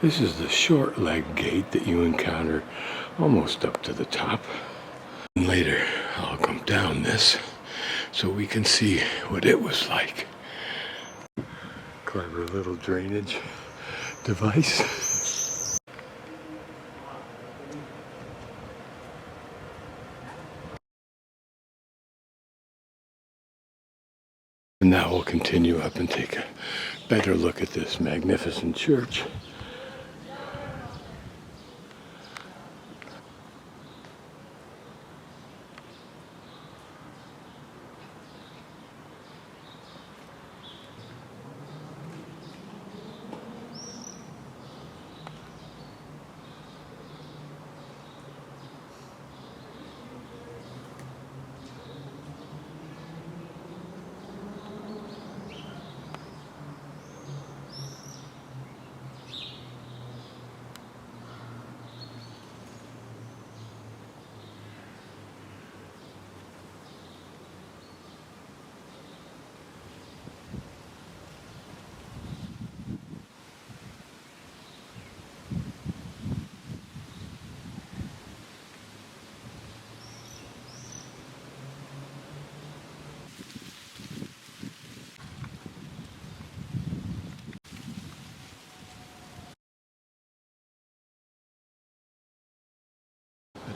This is the short leg gate that you encounter almost up to the top. And later I'll come down this so we can see what it was like. Clever little drainage device. And now we'll continue up and take a better look at this magnificent church.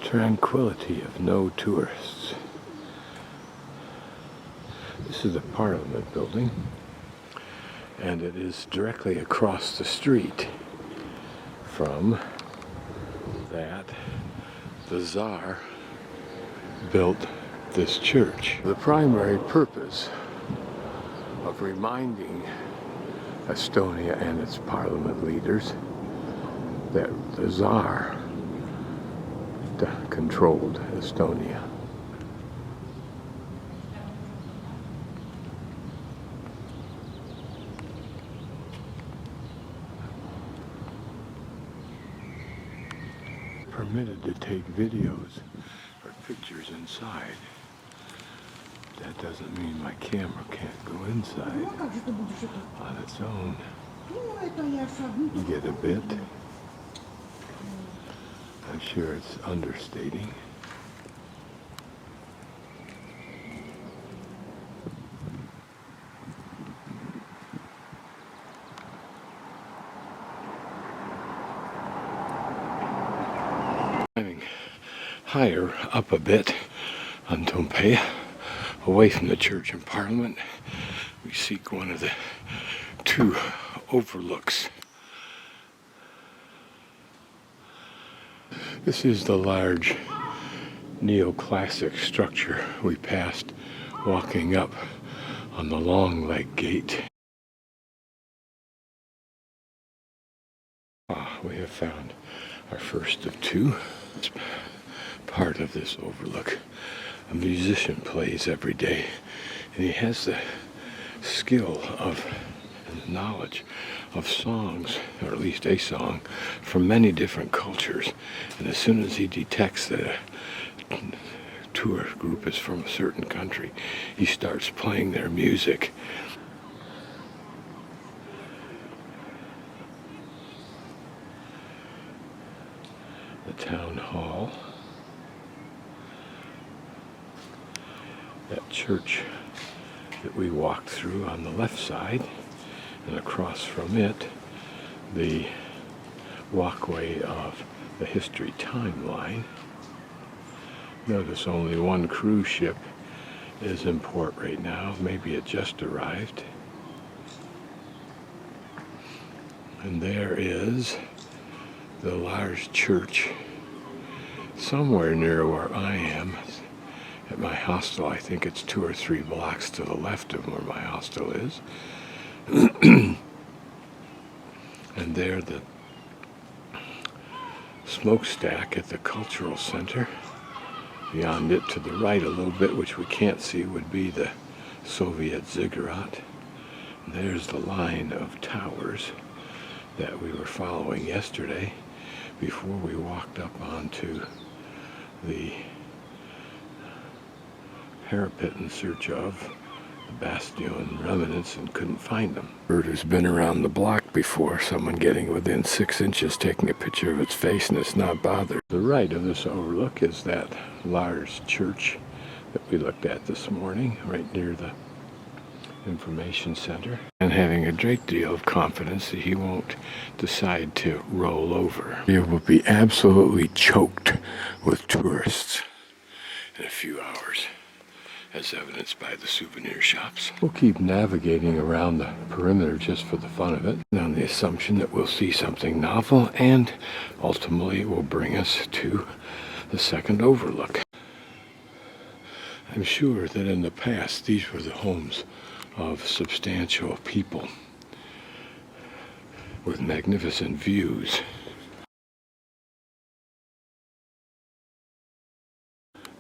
Tranquility of no tourists. This is the Parliament building, and it is directly across the street from that. The Tsar built this church. The primary purpose of reminding Estonia and its parliament leaders that the Tsar controlled Estonia. Permitted to take videos or pictures inside. That doesn't mean my camera can't go inside on its own. You get a bit. I'm sure it's understating. Climbing higher up a bit on Toompea, away from the church and parliament, we seek one of the two overlooks. This is the large neoclassic structure we passed walking up on the long leg gate. We have found our first of two. It's part of this overlook. A musician plays every day, and he has the skill of and knowledge of songs, or at least a song, from many different cultures. And as soon as he detects that a tour group is from a certain country, he starts playing their music. The town hall. That church that we walked through on the left side, and across from it, the walkway of the history timeline. Notice only one cruise ship is in port right now. Maybe it just arrived. And there is the large church somewhere near where I am. At my hostel, I think it's 2 or 3 blocks to the left of where my hostel is. And there the smokestack at the cultural center. Beyond it to the right a little bit, which we can't see, would be the Soviet ziggurat. And there's the line of towers that we were following yesterday before we walked up onto the parapet in search of Bastion remnants and couldn't find them. Bird has been around the block before, someone getting within 6 inches taking a picture of its face and it's not bothered. The right of this overlook is that large church that we looked at this morning, right near the information center, and having a great deal of confidence that he won't decide to roll over. It will be absolutely choked with tourists in a few hours, as evidenced by the souvenir shops. We'll keep navigating around the perimeter just for the fun of it, on the assumption that we'll see something novel and ultimately it will bring us to the second overlook. I'm sure that in the past these were the homes of substantial people with magnificent views.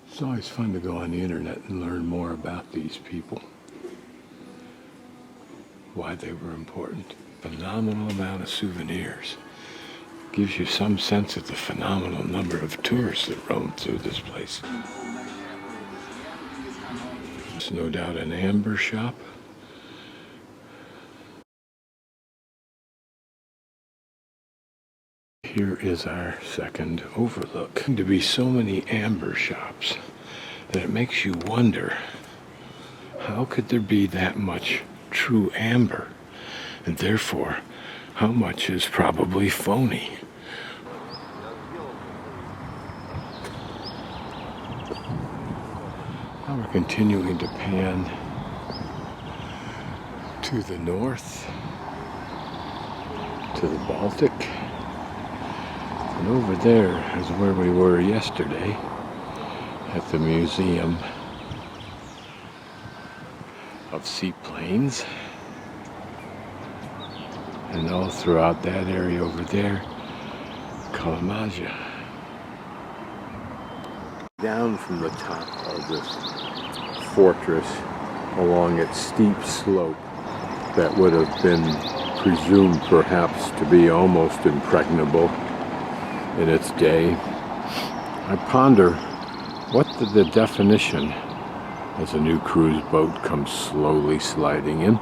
It's always fun to go on the internet and learn more about these people, why they were important. Phenomenal amount of souvenirs. Gives you some sense of the phenomenal number of tourists that roam through this place. It's no doubt an amber shop. Here is our second overlook. There seem to be so many amber shops that it makes you wonder, how could there be that much true amber? And therefore, how much is probably phony? Now we're continuing to pan to the north, to the Baltic. And over there is where we were yesterday, at the Museum of Seaplanes. And all throughout that area over there, Kalamaja. Down from the top of this fortress along its steep slope that would have been presumed perhaps to be almost impregnable in its day, I ponder what the definition, as a new cruise boat comes slowly sliding in,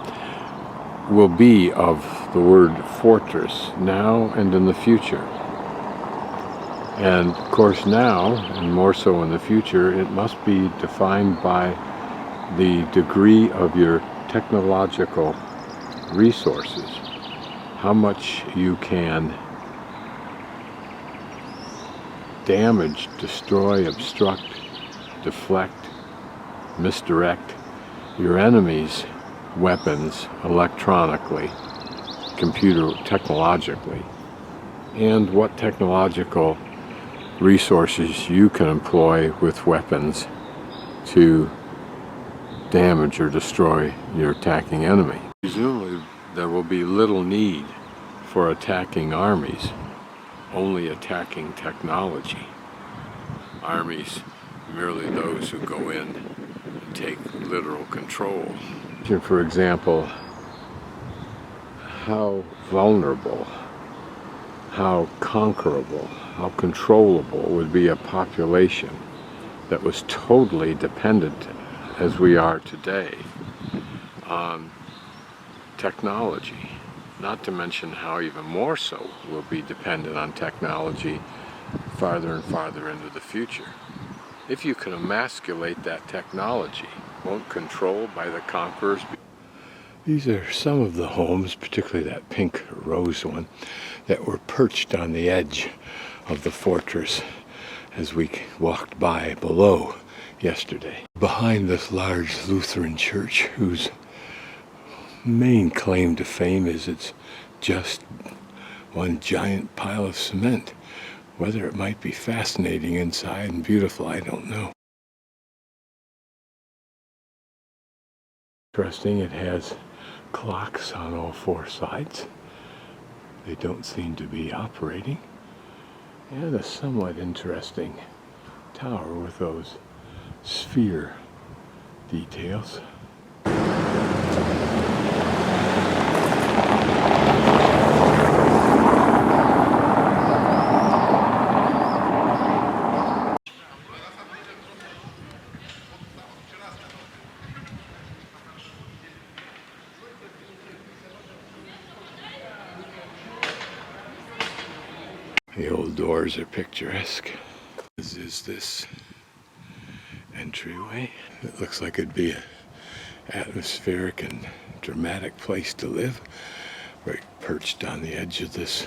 will be of the word fortress now and in the future. And of course now, and more so in the future, it must be defined by the degree of your technological resources, how much you can damage, destroy, obstruct, deflect, misdirect your enemy's weapons electronically, technologically, and what technological resources you can employ with weapons to damage or destroy your attacking enemy. Presumably there will be little need for attacking armies, only attacking technology. Armies, merely those who go in and take literal control. For example, how vulnerable, how conquerable, how controllable would be a population that was totally dependent, as we are today, on technology. Not to mention how even more so we'll be dependent on technology farther and farther into the future. If you can emasculate that technology, won't control by the conquerors. These are some of the homes, particularly that pink rose one, that were perched on the edge of the fortress as we walked by below yesterday. Behind this large Lutheran church, whose main claim to fame is it's just one giant pile of cement. Whether it might be fascinating inside and beautiful, I don't know. Interesting, it has clocks on all four sides. They don't seem to be operating. And a somewhat interesting tower with those sphere details. The old doors are picturesque. Is this entryway? It looks like it'd be an atmospheric and dramatic place to live, right perched on the edge of this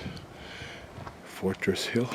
fortress hill.